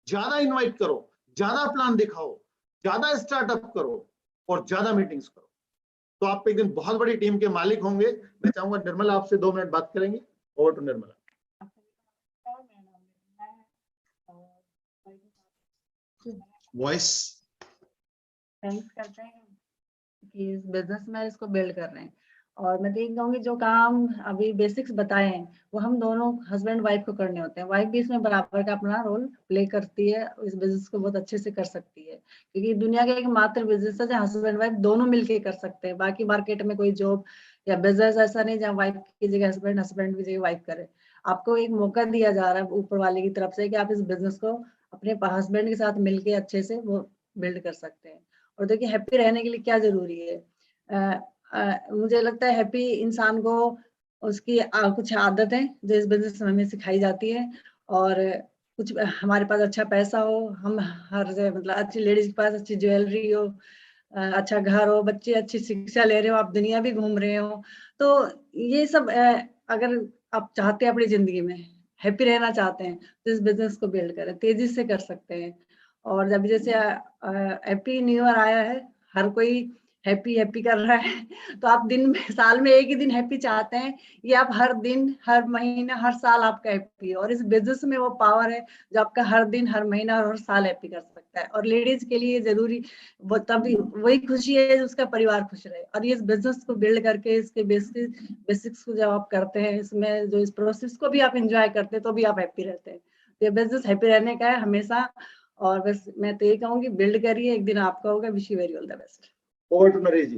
ज्यादा इनवाइट करो, ज्यादा प्लान दिखाओ, ज्यादा स्टार्टअप करो और ज्यादा मीटिंग्स करो, तो आप एक दिन बहुत बड़ी टीम के मालिक होंगे। मैं चाहूंगा निर्मला आपसे 2 मिनट बात करेंगे। Over to Nirmala. Voice thanks करते हैं कि इस बिजनेस में इसको बिल्ड कर रहे हैं। और मैं तो ये कहूँगी जो काम अभी बेसिक्स बताए हैं वो हम दोनों हस्बैंड वाइफ को करने होते हैं। वाइफ भी इसमें बराबर का अपना रोल प्ले करती है, इस बिजनेस को बहुत अच्छे से कर सकती है, क्योंकि दुनिया का एक मात्र बिजनेस है जहाँ हस्बैंड वाइफ दोनों मिलके कर सकते हैं। बाकी मार्केट में कोई जॉब या बिजनेस ऐसा नहीं जहाँ वाइफ की जगह हस्बैंड, हस्बैंड की जगह वाइफ करे। आपको एक मौका दिया जा रहा है ऊपर वाले की तरफ से कि आप इस बिजनेस को अपने हस्बैंड के साथ मिलके अच्छे से वो बिल्ड कर सकते हैं। और देखिए हैप्पी रहने के लिए क्या जरूरी है, मुझे लगता है हैप्पी इंसान को उसकी कुछ आदतें जो इस बिजनेस में हमें सिखाई जाती है, और कुछ हमारे पास अच्छा पैसा हो, हम हर जगह मतलब अच्छी लेडीज के पास अच्छी ज्वेलरी हो, अच्छा घर हो, बच्चे अच्छी शिक्षा ले रहे हो, आप दुनिया भी घूम रहे हो, तो ये सब अगर आप चाहते हैं अपनी जिंदगी में हैप्पी रहना चाहते हैं तो इस बिजनेस को बिल्ड करें, तेजी से कर सकते हैं। और जब जैसे हैप्पी न्यू ईयर आया है, हर कोई हैप्पी हैप्पी कर रहा है तो आप दिन में, साल में एक ही दिन हैप्पी चाहते हैं, ये आप हर दिन, हर महीना, हर साल आपका हैप्पी है। और इस बिजनेस में वो पावर है जो आपका हर दिन, हर महीना और हर साल हैप्पी कर सकता है। और लेडीज के लिए जरूरी वो तभी वही खुशी है जो उसका परिवार खुश रहे। और ये इस बिजनेस को बिल्ड करके इसके बेसिक्स को जब आप करते हैं, इसमें जो इस प्रोसेस को भी आप एंजॉय करते हैं, तो भी आप हैप्पी रहते हैं। ये बिजनेस हैप्पी रहने का है हमेशा। और बस मैं तो ये कहूँगी बिल्ड करिए, एक दिन आपका होगा। Wish you very all the best. Over to Naresh ji.